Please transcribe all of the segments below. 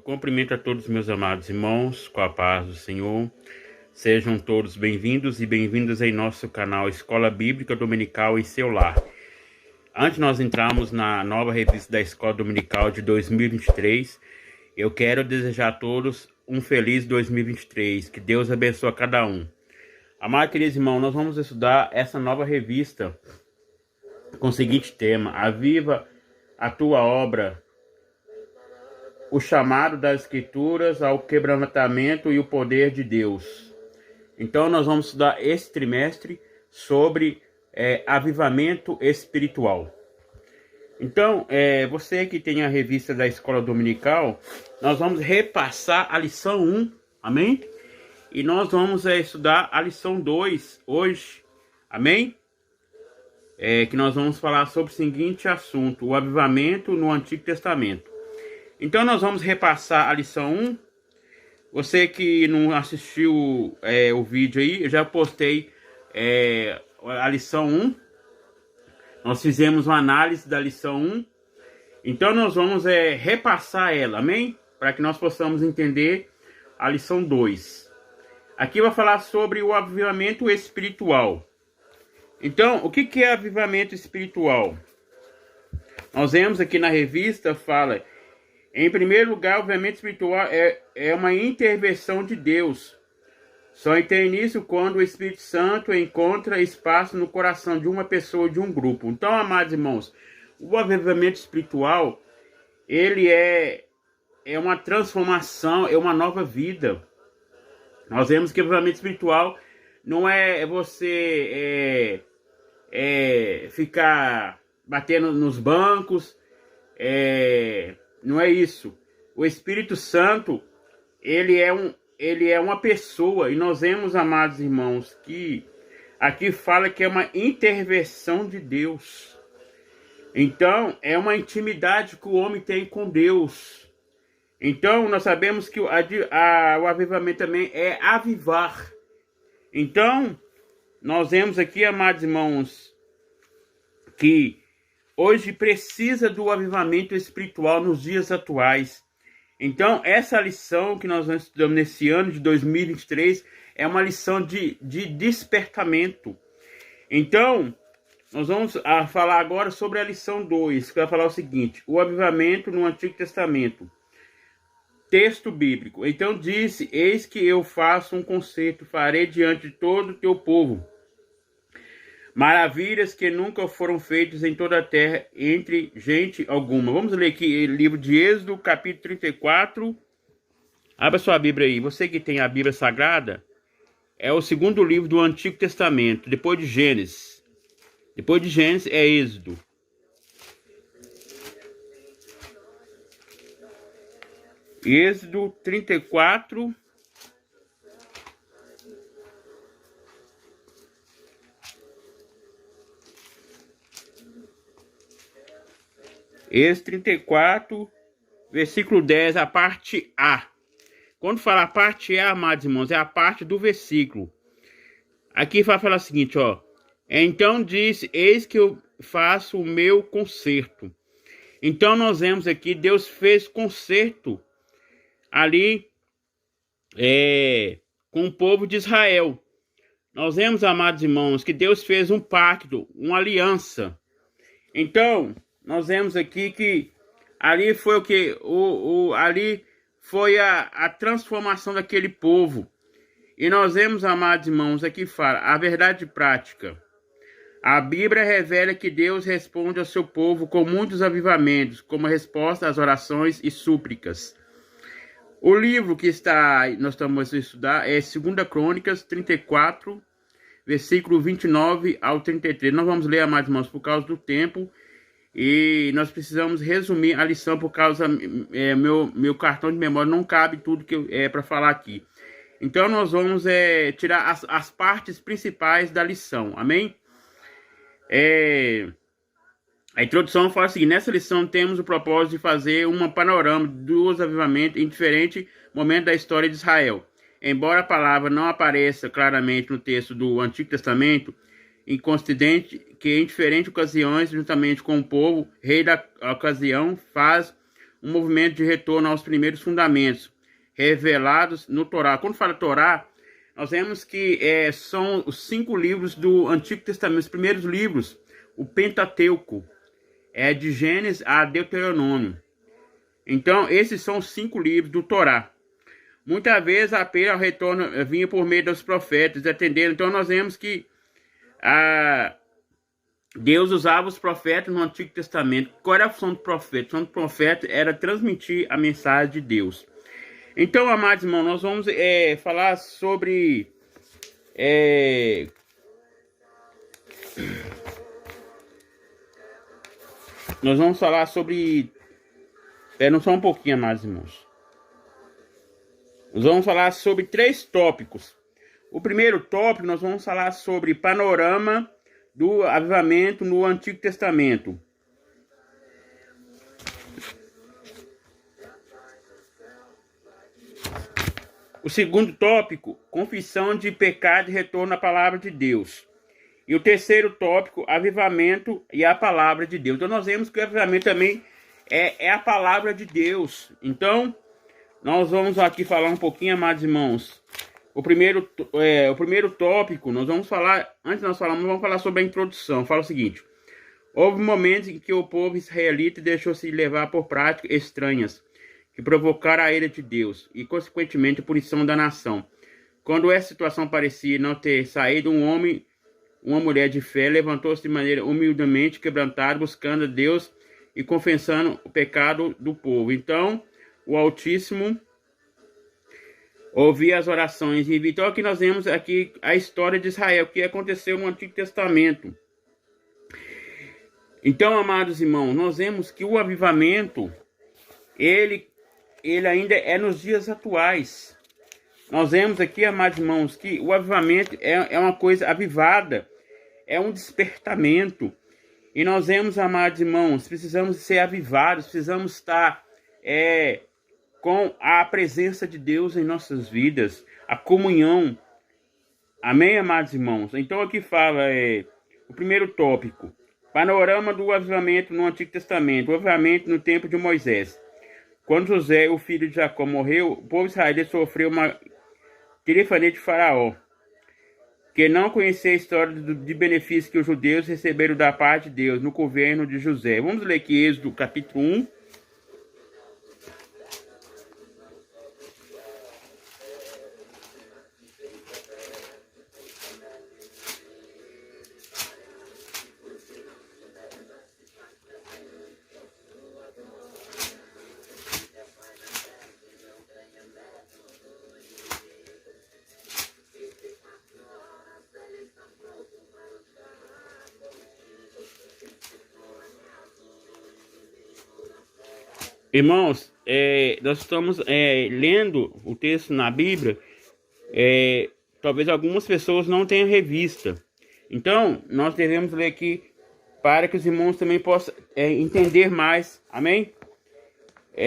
cumprimento a todos meus amados irmãos, com a paz do Senhor. Sejam todos bem-vindos e bem-vindas em nosso canal Escola Bíblica Dominical em seu lar. Antes de nós entrarmos na nova revista da Escola Dominical de 2023, eu quero desejar a todos um feliz 2023. Que Deus abençoe a cada um. Amados queridos irmãos, nós vamos estudar essa nova revista com o seguinte tema: Aviva a tua obra, o chamado das Escrituras ao quebrantamento e o poder de Deus. Então nós vamos estudar esse trimestre sobre avivamento espiritual. Então, você que tem a revista da Escola Dominical, nós vamos repassar a lição 1, amém? E nós vamos estudar a lição 2 hoje, amém? Que nós vamos falar sobre o seguinte assunto: o avivamento no Antigo Testamento. Então nós vamos repassar a lição 1. Você que não assistiu o vídeo aí, eu já postei a lição 1. Nós fizemos uma análise da lição 1. Então nós vamos repassar ela, amém? Para que nós possamos entender a lição 2. Aqui vai falar sobre o avivamento espiritual. Então, o que é avivamento espiritual? Nós vemos aqui na revista, fala... Em primeiro lugar, o avivamento espiritual é uma intervenção de Deus. Só tem início quando o Espírito Santo encontra espaço no coração de uma pessoa, de um grupo. Então, amados irmãos, o avivamento espiritual, ele é uma transformação, é uma nova vida. Nós vemos que o avivamento espiritual não é você ficar batendo nos bancos, não é isso. O Espírito Santo, ele é uma pessoa. E nós vemos, amados irmãos, que aqui fala que é uma intervenção de Deus. Então, é uma intimidade que o homem tem com Deus. Então, nós sabemos que o avivamento também é avivar. Então, nós vemos aqui, amados irmãos, que hoje precisa do avivamento espiritual nos dias atuais. Então, essa lição que nós estudamos nesse ano de 2023 é uma lição de despertamento. Então, nós vamos falar agora sobre a lição 2, que vai falar o seguinte: o avivamento no Antigo Testamento. Texto bíblico. Então disse: eis que eu faço um concerto, farei diante de todo o teu povo maravilhas que nunca foram feitas em toda a terra entre gente alguma. Vamos ler aqui o livro de Êxodo, capítulo 34. Abra sua Bíblia aí. Você que tem a Bíblia Sagrada, é o segundo livro do Antigo Testamento, depois de Gênesis. Depois de Gênesis é Êxodo. Êxodo 34. Êxodo 34, versículo 10, a parte A. Quando fala a parte A, amados irmãos, é a parte do versículo. Aqui vai falar o seguinte, ó. Então disse: eis que eu faço o meu concerto. Então nós vemos aqui, Deus fez concerto ali com o povo de Israel. Nós vemos, amados irmãos, que Deus fez um pacto, uma aliança. Então, nós vemos aqui que ali foi o que? Ali foi a transformação daquele povo. E nós vemos, amados irmãos, aqui fala a verdade prática. A Bíblia revela que Deus responde ao seu povo com muitos avivamentos, como resposta às orações e súplicas. O livro que nós estamos a estudar é 2 Crônicas 34, versículo 29 ao 33. Nós vamos ler, amados irmãos, por causa do tempo. E nós precisamos resumir a lição por causa meu cartão de memória não cabe tudo que é para falar aqui. Então nós vamos tirar as partes principais da lição, amém? A introdução fala o seguinte: nessa lição temos o propósito de fazer um panorama dos avivamentos em diferentes momentos da história de Israel. Embora a palavra não apareça claramente no texto do Antigo Testamento, inconstante que em diferentes ocasiões, juntamente com o povo, rei da ocasião, faz um movimento de retorno aos primeiros fundamentos revelados no Torá. Quando fala Torá, nós vemos que são os 5 livros do Antigo Testamento, os primeiros livros, o Pentateuco, de Gênesis a Deuteronômio. Então, esses são os 5 livros do Torá. Muitas vezes a apelo ao retorno vinha por meio dos profetas, atendendo. Então, nós vemos que Deus usava os profetas no Antigo Testamento. Qual era a função do profeta? A função do profeta era transmitir a mensagem de Deus. Então, amados irmãos, nós vamos falar sobre... nós vamos falar sobre... Espera só um pouquinho, amados irmãos. Nós vamos falar sobre 3 tópicos. O primeiro tópico, nós vamos falar sobre panorama do avivamento no Antigo Testamento. O segundo tópico, confissão de pecado e retorno à palavra de Deus. E o terceiro tópico, avivamento e a palavra de Deus. Então nós vemos que o avivamento também é a palavra de Deus. Então, nós vamos aqui falar um pouquinho, amados irmãos. O primeiro tópico, nós vamos falar, antes de nós falarmos, vamos falar sobre a introdução. Fala o seguinte: houve momentos em que o povo israelita deixou-se levar por práticas estranhas, que provocaram a ira de Deus e, consequentemente, a punição da nação. Quando essa situação parecia não ter saído, um homem, uma mulher de fé, levantou-se de maneira humildemente quebrantada, buscando a Deus e confessando o pecado do povo. Então, o Altíssimo ouvia as orações. E então, aqui nós vemos aqui a história de Israel, o que aconteceu no Antigo Testamento. Então, amados irmãos, nós vemos que o avivamento, ele ainda é nos dias atuais. Nós vemos aqui, amados irmãos, que o avivamento é uma coisa avivada, é um despertamento. E nós vemos, amados irmãos, precisamos ser avivados, precisamos estar com a presença de Deus em nossas vidas, a comunhão. Amém, amados irmãos? Então aqui fala o primeiro tópico, panorama do avivamento no Antigo Testamento, o avivamento no tempo de Moisés. Quando José, o filho de Jacó, morreu, o povo israelita sofreu uma tirefania de Faraó, que não conhecia a história de benefícios que os judeus receberam da parte de Deus no governo de José. Vamos ler aqui Êxodo capítulo 1. Irmãos, nós estamos lendo o texto na Bíblia, talvez algumas pessoas não tenham revista. Então, nós devemos ler aqui para que os irmãos também possam entender mais, amém?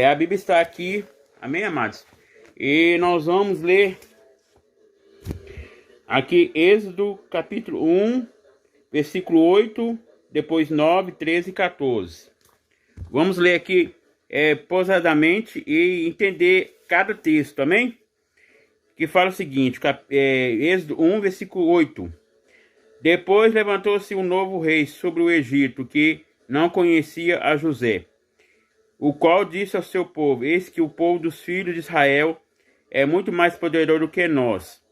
A Bíblia está aqui, amém, amados? E nós vamos ler aqui Êxodo capítulo 1, versículo 8, depois 9, 13 e 14. Vamos ler aqui pausadamente e entender cada texto, amém? Que fala o seguinte, Êxodo 1, versículo 8. Depois levantou-se um novo rei sobre o Egito, que não conhecia a José, o qual disse ao seu povo: eis que o povo dos filhos de Israel é muito mais poderoso do que nós.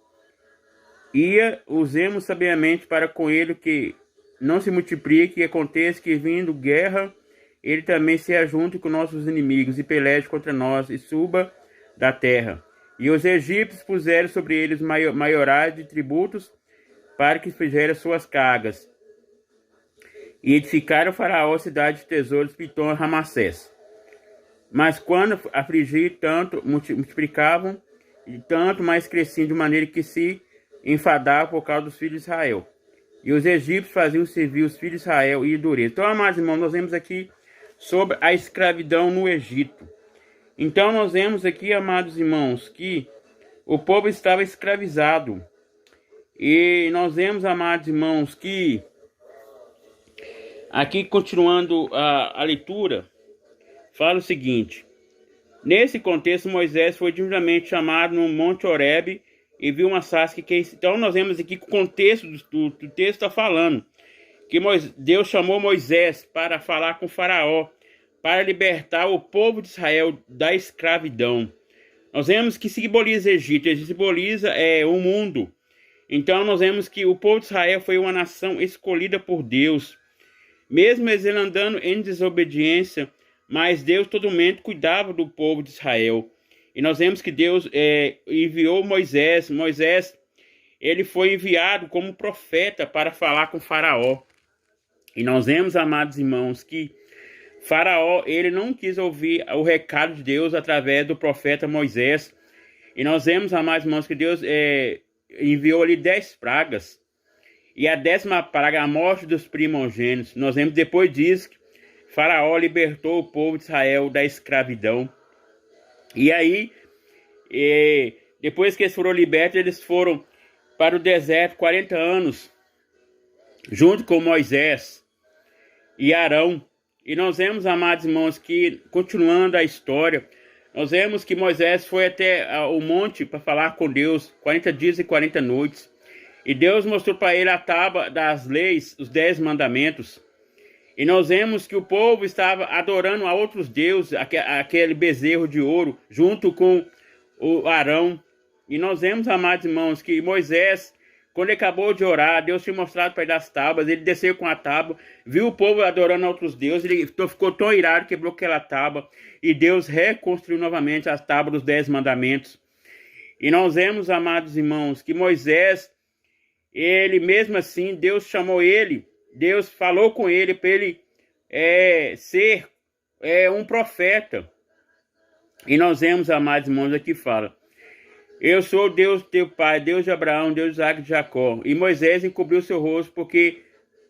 Usemos sabiamente para com ele, que não se multiplique, e aconteça que, vindo guerra, ele também se ajunte com nossos inimigos e peleje contra nós e suba da terra. E os egípcios puseram sobre eles maiorais de tributos para que fizeram suas cargas. E edificaram o faraó cidade de tesouros, Pitom e Ramassés. Mas quando afligir, tanto multiplicavam, e tanto mais cresciam, de maneira que se enfadavam por causa dos filhos de Israel. E os egípcios faziam servir os filhos de Israel e dureza. Então, amados irmãos, nós vemos aqui sobre a escravidão no Egito. Então nós vemos aqui, amados irmãos, que o povo estava escravizado. E nós vemos, amados irmãos, que aqui, continuando a leitura, fala o seguinte: Nesse contexto, Moisés foi divinamente chamado no Monte Horebe e viu uma sarça que... Então, nós vemos aqui que o contexto do texto está falando que Deus chamou Moisés para falar com Faraó, para libertar o povo de Israel da escravidão. Nós vemos que simboliza Egito, simboliza o mundo. Então, nós vemos que o povo de Israel foi uma nação escolhida por Deus. Mesmo eles andando em desobediência, mas Deus todo momento cuidava do povo de Israel. E nós vemos que Deus enviou Moisés. Moisés, ele foi enviado como profeta para falar com Faraó. E nós vemos, amados irmãos, que Faraó, ele não quis ouvir o recado de Deus através do profeta Moisés. E nós vemos, amados irmãos, que Deus enviou ali 10 pragas. E a 10ª praga, a morte dos primogênitos. Nós vemos depois disso que Faraó libertou o povo de Israel da escravidão. E aí, depois que eles foram libertos, eles foram para o deserto 40 anos, junto com Moisés e Arão. E nós vemos, amados irmãos, que, continuando a história, nós vemos que Moisés foi até o monte para falar com Deus, 40 dias e 40 noites. E Deus mostrou para ele a tábua das leis, os 10 mandamentos. E nós vemos que o povo estava adorando a outros deuses, aquele bezerro de ouro, junto com o Arão. E nós vemos, amados irmãos, que Moisés, quando ele acabou de orar, Deus tinha mostrado para ele as tábuas, ele desceu com a tábua, viu o povo adorando outros deuses, ele ficou tão irado, quebrou aquela tábua, e Deus reconstruiu novamente as tábuas dos 10 mandamentos. E nós vemos, amados irmãos, que Moisés, ele mesmo assim, Deus chamou ele, Deus falou com ele para ele ser um profeta. E nós vemos, amados irmãos, aqui fala: eu sou Deus teu pai, Deus de Abraão, Deus de Isaac e de Jacó. E Moisés encobriu seu rosto porque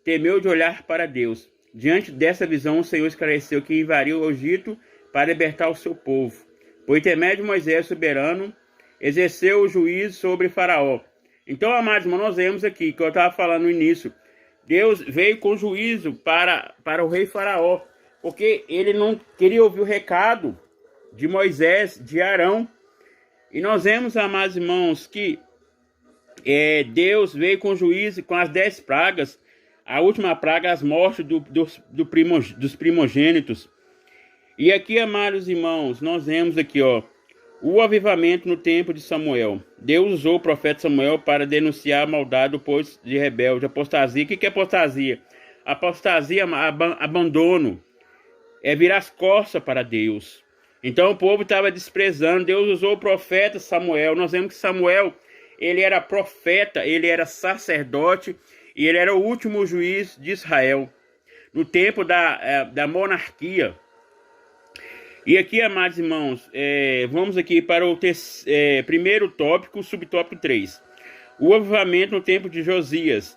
temeu de olhar para Deus. Diante dessa visão, o Senhor esclareceu que invadiu o Egito para libertar o seu povo. Por intermédio de Moisés, soberano, exerceu o juízo sobre Faraó. Então, amados irmãos, nós vemos aqui, que eu estava falando no início, Deus veio com juízo para o rei Faraó, porque ele não queria ouvir o recado de Moisés, de Arão. E nós vemos, amados irmãos, que Deus veio com juízo, com as 10 pragas. A última praga, as mortes dos primogênitos. E aqui, amados irmãos, nós vemos aqui, o avivamento no tempo de Samuel. Deus usou o profeta Samuel para denunciar a maldade do povo de rebelde, apostasia. O que é apostasia? Apostasia, abandono, virar as costas para Deus. Então o povo estava desprezando. Deus usou o profeta Samuel. Nós vemos que Samuel, ele era profeta, ele era sacerdote e ele era o último juiz de Israel no tempo da monarquia. E aqui, amados irmãos, vamos aqui para o primeiro tópico, subtópico 3. O avivamento no tempo de Josias.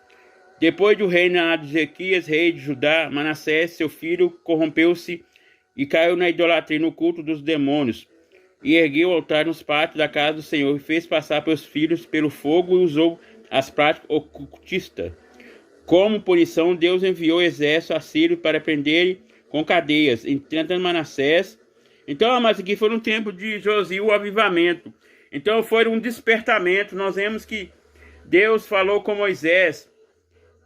Depois do reinado de Ezequias, rei de Judá, Manassés, seu filho, corrompeu-se e caiu na idolatria, no culto dos demônios. E ergueu o altar nos pátios da casa do Senhor e fez passar pelos filhos pelo fogo e usou as práticas ocultistas. Como punição, Deus enviou o exército assírio para prender com cadeias, enfrentando Manassés. Então, mas aqui foi um tempo de Josias, o avivamento. Então foi um despertamento. Nós vemos que Deus falou com Moisés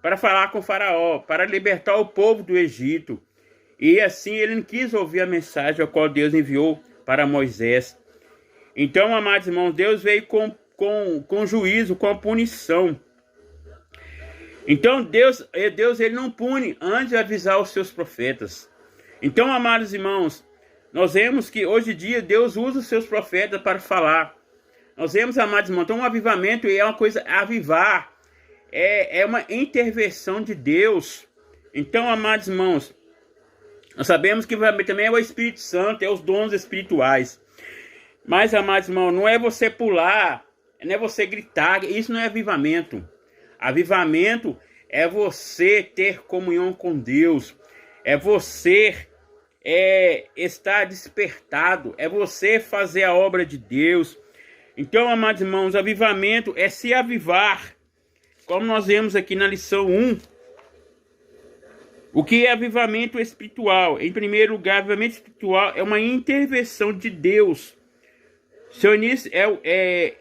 para falar com Faraó, para libertar o povo do Egito. E assim ele não quis ouvir a mensagem a qual Deus enviou para Moisés. Então, amados irmãos, Deus veio com juízo, com punição. Então Deus ele não pune antes de avisar os seus profetas. Então, amados irmãos, nós vemos que hoje em dia Deus usa os seus profetas para falar. Nós vemos, amados irmãos, então um avivamento é uma coisa, avivar, é uma intervenção de Deus. Então, amados irmãos, nós sabemos que também é o Espírito Santo, é os dons espirituais. Mas, amados irmãos, não é você pular, não é você gritar, isso não é avivamento. Avivamento é você ter comunhão com Deus, é você estar despertado, é você fazer a obra de Deus. Então, amados irmãos, avivamento é se avivar, como nós vemos aqui na lição 1. O que é avivamento espiritual? Em primeiro lugar, avivamento espiritual é uma intervenção de Deus. Seu início é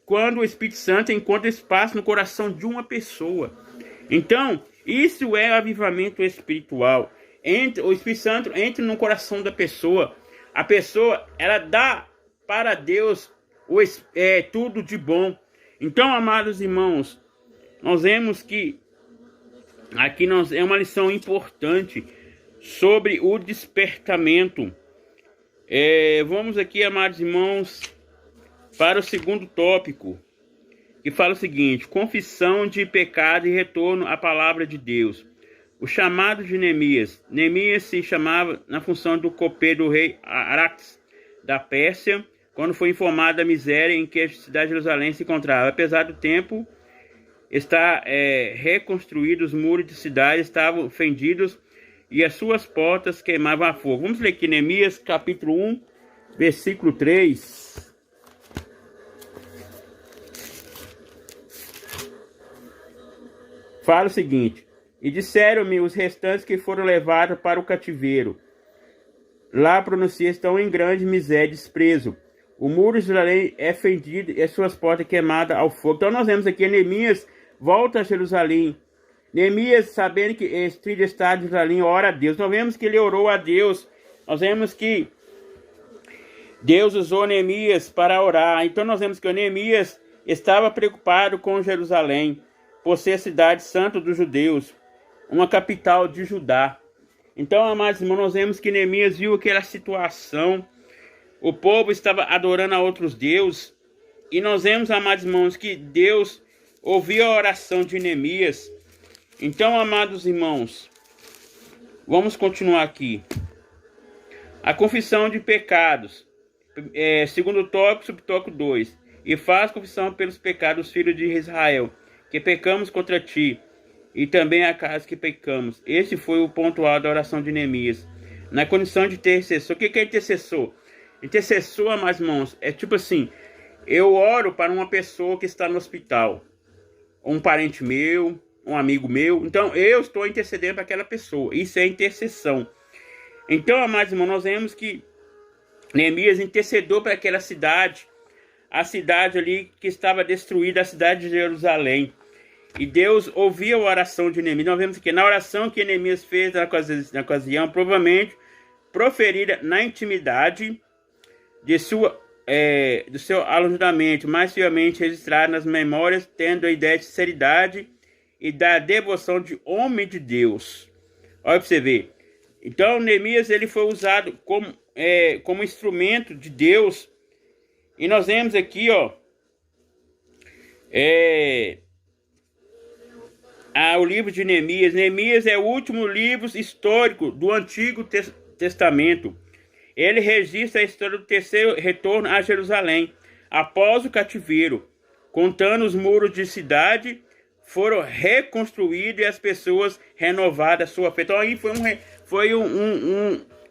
quando o Espírito Santo encontra espaço no coração de uma pessoa. Então, isso é avivamento espiritual. O Espírito Santo entra no coração da pessoa. A pessoa, ela dá para Deus tudo de bom. Então, amados irmãos, nós vemos que aqui é uma lição importante sobre o despertamento. Vamos aqui, amados irmãos, para o segundo tópico, que fala o seguinte: confissão de pecado e retorno à palavra de Deus. O chamado de Neemias. Neemias se chamava na função do copeiro do rei Arax da Pérsia, quando foi informado da miséria em que a cidade de Jerusalém se encontrava. Apesar do tempo estar reconstruído, os muros de cidade estavam fendidos e as suas portas queimavam a fogo. Vamos ler aqui Neemias capítulo 1, versículo 3. Fala o seguinte: e disseram-me os restantes que foram levados para o cativeiro. Lá pronuncia estão em grande miséria e desprezo. O muro de Jerusalém é fendido e as suas portas queimadas ao fogo. Então nós vemos aqui Neemias volta a Jerusalém. Neemias, sabendo que este estado de Jerusalém, ora a Deus. Nós vemos que ele orou a Deus. Nós vemos que Deus usou Neemias para orar. Então nós vemos que Neemias estava preocupado com Jerusalém, por ser a cidade santa dos judeus, uma capital de Judá. Então, amados irmãos, nós vemos que Neemias viu aquela situação. O povo estava adorando a outros deuses. E nós vemos, amados irmãos, que Deus ouviu a oração de Neemias. Então, amados irmãos, vamos continuar aqui. A confissão de pecados. Segundo tópico, subtópico 2. E faz confissão pelos pecados dos filhos de Israel, que pecamos contra ti, e também a casa que pecamos. Esse foi o ponto alto da oração de Neemias. Na condição de intercessor. O que é intercessor? Intercessor, amados irmãos, é tipo assim: eu oro para uma pessoa que está no hospital, um parente meu, um amigo meu. Então, eu estou intercedendo para aquela pessoa. Isso é intercessão. Então, amados irmãos, nós vemos que Neemias intercedeu para aquela cidade, a cidade ali que estava destruída, a cidade de Jerusalém. E Deus ouvia a oração de Neemias. Nós vemos que na oração que Neemias fez na ocasião, provavelmente proferida na intimidade de do seu alojamento, mais fielmente registrado nas memórias, tendo a ideia de sinceridade e da devoção de homem de Deus. Olha para você ver. Então, Neemias ele foi usado como instrumento de Deus. E nós vemos aqui, o livro de Neemias. Neemias é o último livro histórico do Antigo Testamento. Ele registra a história do terceiro retorno a Jerusalém, após o cativeiro, contando os muros de cidade foram reconstruídos e as pessoas renovadas sua fé. Então aí foi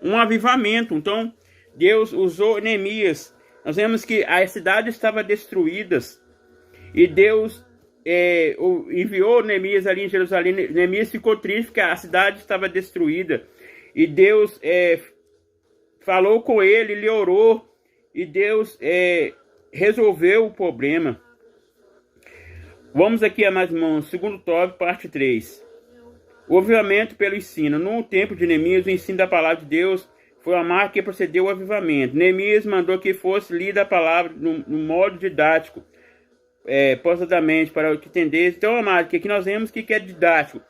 um avivamento. Então Deus usou Neemias. Nós vemos que a cidade estava destruída e Deus enviou Neemias ali em Jerusalém. Neemias ficou triste porque a cidade estava destruída. E Deus falou com ele, ele orou. E Deus resolveu o problema. Vamos aqui, amados irmãos, segundo tópico, parte 3. O avivamento pelo ensino. No tempo de Neemias, o ensino da palavra de Deus foi a marca que procedeu ao avivamento. Neemias mandou que fosse lida a palavra no modo didático, pausadamente, para que entendesse. Então, amado, que aqui nós vemos que é didático.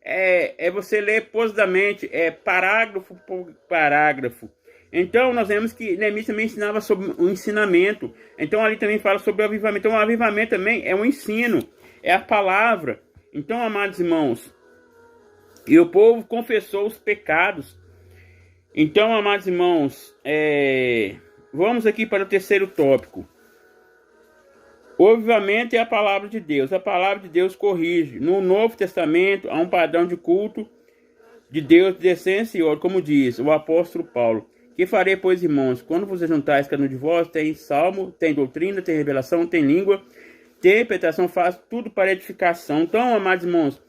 É você ler pausadamente, parágrafo por parágrafo. Então, nós vemos que Neemias também ensinava sobre o ensinamento. Então, ali também fala sobre o avivamento. Então, o avivamento também é um ensino, é a palavra. Então, amados irmãos, e o povo confessou os pecados. Então, amados irmãos, vamos aqui para o terceiro tópico. O avivamento é a palavra de Deus. A palavra de Deus corrige. No Novo Testamento, há um padrão de culto de Deus de essência e ordem, como diz o apóstolo Paulo. Que farei, pois, irmãos, quando vos juntais cada um de vós, tem salmo, tem doutrina, tem revelação, tem língua, tem interpretação, faz tudo para edificação. Então, amados irmãos,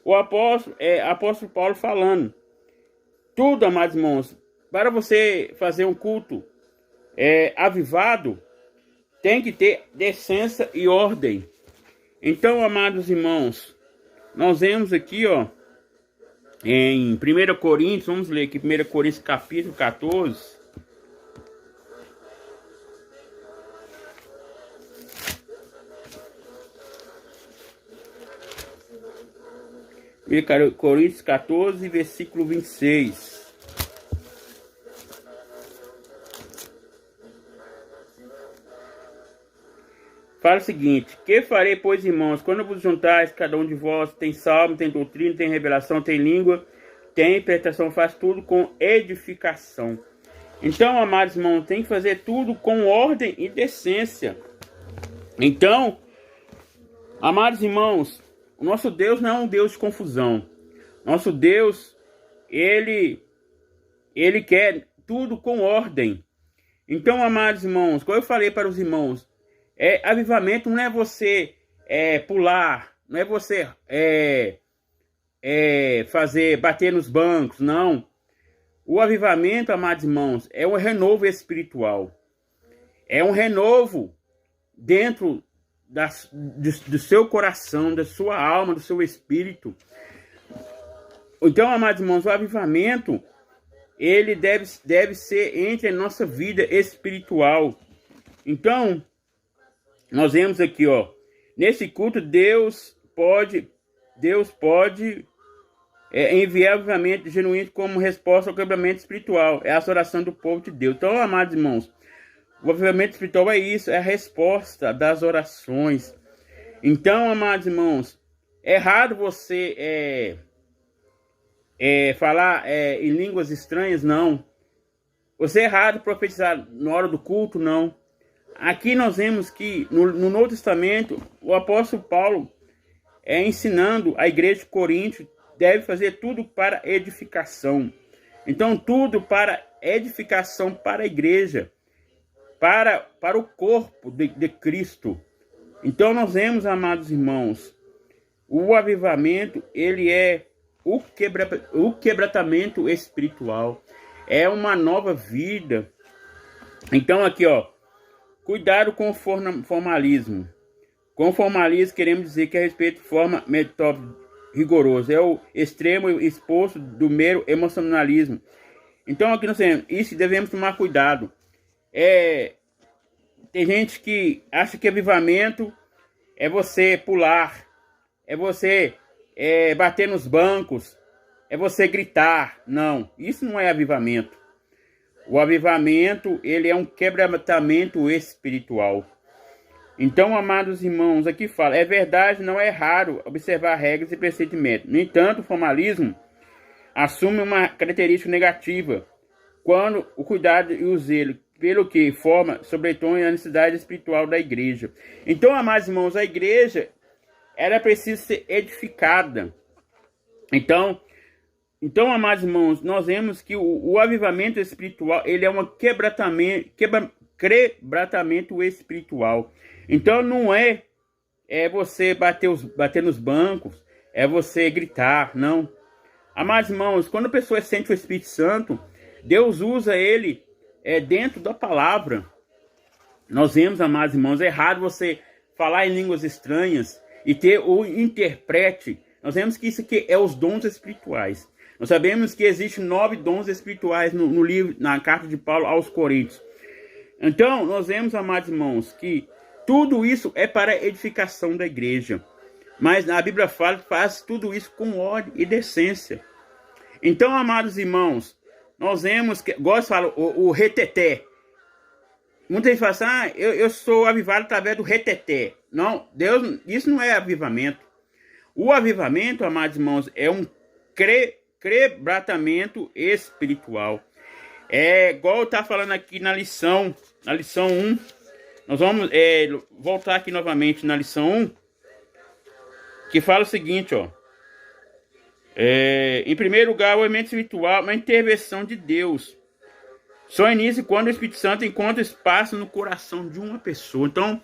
o apóstolo Paulo falando. Tudo, amados irmãos, para você fazer um culto avivado, tem que ter decência e ordem. Então, amados irmãos, nós vemos aqui, ó, em 1 Coríntios, vamos ler aqui, 1 Coríntios capítulo 14. Coríntios 14, versículo 26. Fala o seguinte: que farei, pois, irmãos, quando vos juntais, cada um de vós tem salmo, tem doutrina, tem revelação, tem língua, tem interpretação, faz tudo com edificação. Então, amados irmãos, tem que fazer tudo com ordem e decência. Então, amados irmãos, o nosso Deus não é um Deus de confusão. Nosso Deus, ele quer tudo com ordem. Então, amados irmãos, como eu falei para os irmãos, avivamento não é você pular, não é você bater nos bancos, não. O avivamento, amados irmãos, é um renovo espiritual. É um renovo dentro do seu coração, da sua alma, do seu espírito. Então, amados irmãos, o avivamento, ele deve ser entre a nossa vida espiritual. Então, nós vemos aqui, ó, nesse culto, Deus pode enviar avivamento genuíno como resposta ao quebramento espiritual. É a oração do povo de Deus. Então, amados irmãos, o avivamento espiritual é isso, é a resposta das orações. Então, amados irmãos, é errado você falar em línguas estranhas, não. Você é errado profetizar na hora do culto, não. Aqui nós vemos que no Novo Testamento, o apóstolo Paulo ensinando a igreja de Corinto, deve fazer tudo para edificação. Então, tudo para edificação para a igreja, para o corpo de Cristo. Então, nós vemos, amados irmãos, o avivamento, ele é o quebrantamento espiritual. É uma nova vida. Então, aqui, ó, cuidado com o formalismo. Com formalismo, queremos dizer que a respeito de forma metódica rigoroso. É o extremo exposto do mero emocionalismo. Então, aqui nós temos isso, devemos tomar cuidado. Tem gente que acha que avivamento é você pular, é você bater nos bancos, é você gritar. Não, isso não é avivamento. O avivamento, ele é um quebrantamento espiritual. Então, amados irmãos, aqui fala, é verdade, não é raro observar regras e procedimentos. No entanto, o formalismo assume uma característica negativa, quando o cuidado e o zelo, pelo que forma, sobretõe a necessidade espiritual da igreja. Então, amados irmãos, a igreja, ela precisa ser edificada. Então, amados irmãos, nós vemos que o avivamento espiritual, ele é um quebrantamento espiritual. Então, não é você bater nos bancos, é você gritar, não. Amados irmãos, quando a pessoa sente o Espírito Santo, Deus usa ele dentro da palavra. Nós vemos, amados irmãos, é errado você falar em línguas estranhas e ter o intérprete. Nós vemos que isso aqui é os dons espirituais. Nós sabemos que existem 9 dons espirituais no livro, na carta de Paulo aos Coríntios. Então, nós vemos, amados irmãos, que tudo isso é para a edificação da igreja. Mas a Bíblia fala que faz tudo isso com ordem e decência. Então, amados irmãos, nós vemos que, gosto de falar, o reteté. Muita gente fala assim, eu sou avivado através do reteté. Não, Deus, isso não é avivamento. O avivamento, amados irmãos, é um quebrantamento espiritual. Igual eu estava falando aqui na lição 1. Nós vamos voltar aqui novamente na lição 1, que fala o seguinte, ó. Em primeiro lugar, o elemento espiritual é uma intervenção de Deus. Só inicia quando o Espírito Santo encontra espaço no coração de uma pessoa. Então,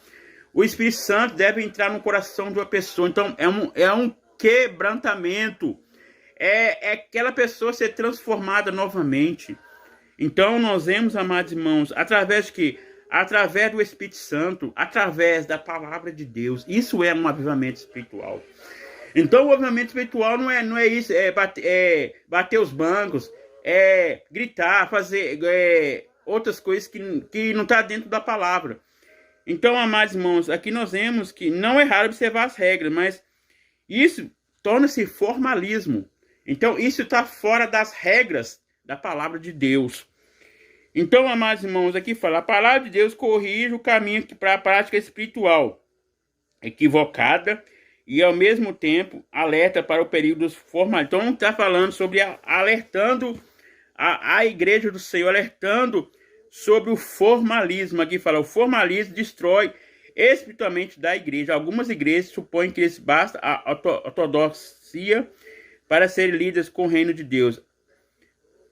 o Espírito Santo deve entrar no coração de uma pessoa. Então, é um quebrantamento. É aquela pessoa ser transformada novamente. Então, nós vemos, amados irmãos, através de quê? Através do Espírito Santo, através da palavra de Deus. Isso é um avivamento espiritual. Então, o avivamento espiritual não é isso, é bater os bancos, é gritar, fazer outras coisas que não está dentro da palavra. Então, amados irmãos, aqui nós vemos que não é raro observar as regras, mas isso torna-se formalismo. Então, isso está fora das regras da palavra de Deus. Então, amados irmãos, aqui fala, a palavra de Deus corrige o caminho para a prática espiritual equivocada e, ao mesmo tempo, alerta para o período formal. Então, não está falando sobre alertando a igreja do Senhor, alertando sobre o formalismo. Aqui fala, o formalismo destrói espiritualmente da igreja. Algumas igrejas supõem que lhes basta a ortodoxia para serem líderes com o reino de Deus.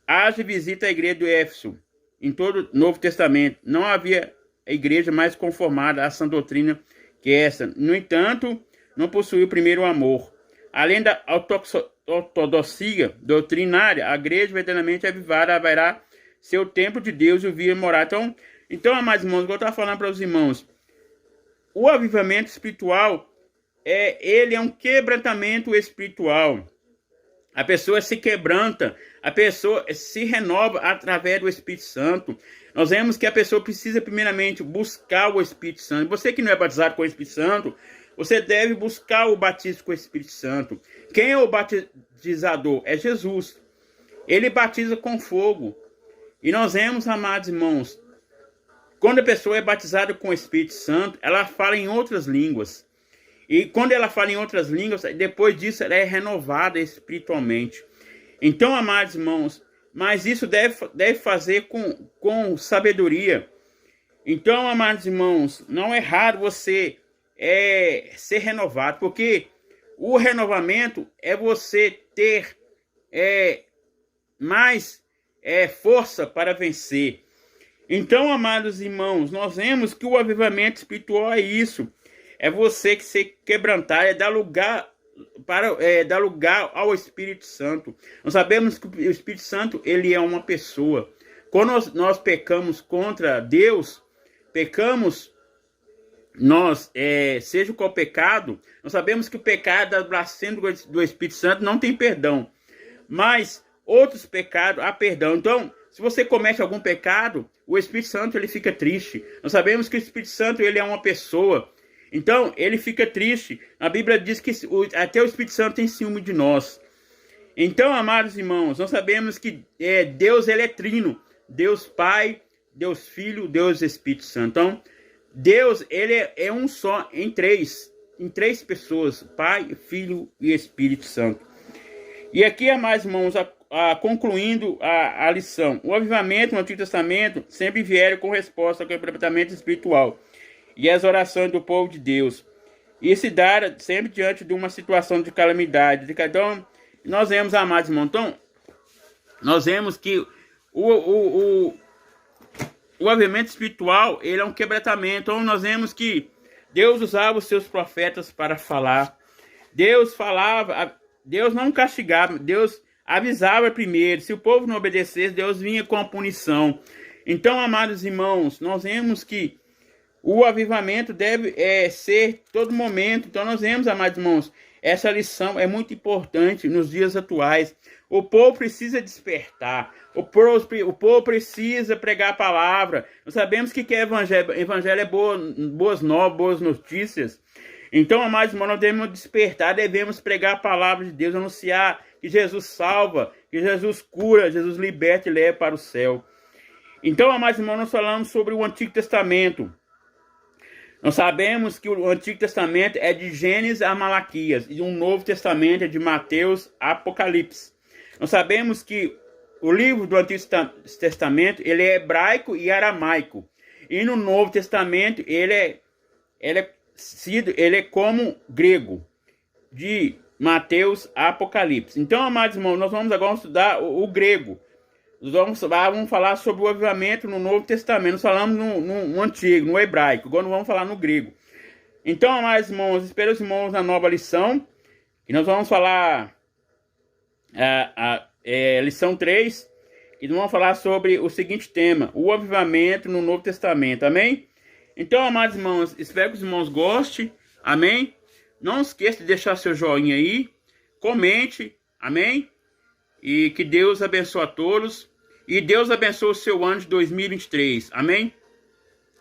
Haja visita à igreja do Éfeso. Em todo o Novo Testamento, não havia igreja mais conformada à sã doutrina que essa. No entanto, não possuía o primeiro amor. Além da ortodoxia doutrinária, a igreja verdadeiramente avivada haverá seu templo de Deus e o vir morar. Então, amados irmãos, o que eu estava falando para os irmãos, o avivamento espiritual, ele é um quebrantamento espiritual. A pessoa se quebranta, a pessoa se renova através do Espírito Santo. Nós vemos que a pessoa precisa primeiramente buscar o Espírito Santo. Você que não é batizado com o Espírito Santo, você deve buscar o batismo com o Espírito Santo. Quem é o batizador? É Jesus. Ele batiza com fogo. E nós vemos, amados irmãos, quando a pessoa é batizada com o Espírito Santo, ela fala em outras línguas. E quando ela fala em outras línguas, depois disso ela é renovada espiritualmente. Então, amados irmãos, mas isso deve fazer com sabedoria. Então, amados irmãos, não é raro você ser renovado, porque o renovamento é você ter mais força para vencer. Então, amados irmãos, nós vemos que o avivamento espiritual é isso. É você que se quebrantar, dar lugar ao Espírito Santo. Nós sabemos que o Espírito Santo, ele é uma pessoa. Quando nós pecamos contra Deus, seja qual pecado, nós sabemos que o pecado da blasfêmia do Espírito Santo não tem perdão. Mas outros pecados há perdão. Então, se você comete algum pecado, o Espírito Santo ele fica triste. Nós sabemos que o Espírito Santo ele é uma pessoa. Então, ele fica triste. A Bíblia diz que até o Espírito Santo tem ciúme de nós. Então, amados irmãos, nós sabemos que Deus ele é trino. Deus Pai, Deus Filho, Deus Espírito Santo. Então, Deus ele é um só em três pessoas. Pai, Filho e Espírito Santo. E aqui, amados irmãos, concluindo a lição. O avivamento no Antigo Testamento sempre vieram com resposta ao quebrantamento espiritual e as orações do povo de Deus. E se dá sempre diante de uma situação de calamidade. Então, nós vemos, amados irmãos, nós vemos que o avivamento espiritual, ele é um quebrantamento. Então, nós vemos que Deus usava os seus profetas para falar. Deus falava, Deus não castigava, Deus avisava primeiro. Se o povo não obedecesse, Deus vinha com a punição. Então, amados irmãos, nós vemos que o avivamento deve ser todo momento. Então nós vemos, amados irmãos, essa lição é muito importante nos dias atuais. O povo precisa despertar. O povo precisa pregar a palavra. Nós sabemos que é evangelho. Evangelho é boas novas, boas notícias. Então, amados irmãos, nós devemos despertar, devemos pregar a palavra de Deus, anunciar que Jesus salva, que Jesus cura, Jesus liberta e leva para o céu. Então, amados irmãos, nós falamos sobre o Antigo Testamento. Nós sabemos que o Antigo Testamento é de Gênesis a Malaquias e o Novo Testamento é de Mateus a Apocalipse. Nós sabemos que o livro do Antigo Testamento ele é hebraico e aramaico. E no Novo Testamento ele é como grego, de Mateus a Apocalipse. Então, amados irmãos, nós vamos agora estudar o grego. Nós vamos falar sobre o avivamento no Novo Testamento. Nós falamos no Antigo, no hebraico. Agora nós vamos falar no grego. Então, amados irmãos, espero os irmãos na nova lição. E nós vamos falar lição 3, e nós vamos falar sobre o seguinte tema: o avivamento no Novo Testamento, amém? Então, amados irmãos, espero que os irmãos gostem, amém? Não esqueça de deixar seu joinha aí, comente, amém? E que Deus abençoe a todos, e Deus abençoe o seu ano de 2023, amém?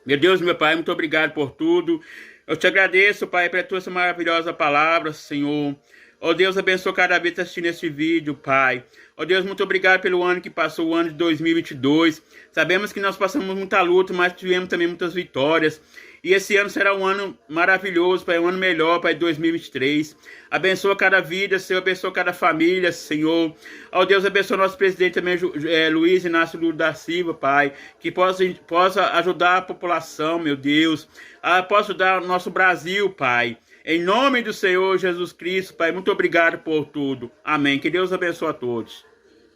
Meu Deus, meu Pai, muito obrigado por tudo. Eu te agradeço, Pai, pela tua maravilhosa palavra, Senhor. Ó Deus, abençoe cada vez que assistindo esse vídeo, Pai. Ó Deus, muito obrigado pelo ano que passou, o ano de 2022. Sabemos que nós passamos muita luta, mas tivemos também muitas vitórias. E esse ano será um ano maravilhoso, Pai, um ano melhor, Pai, 2023. Abençoa cada vida, Senhor, abençoa cada família, Senhor. Ó Deus, abençoa nosso presidente também, Luiz Inácio Lula da Silva, Pai, que possa ajudar a população, meu Deus. Possa ajudar o nosso Brasil, Pai. Em nome do Senhor Jesus Cristo, Pai, muito obrigado por tudo. Amém. Que Deus abençoe a todos.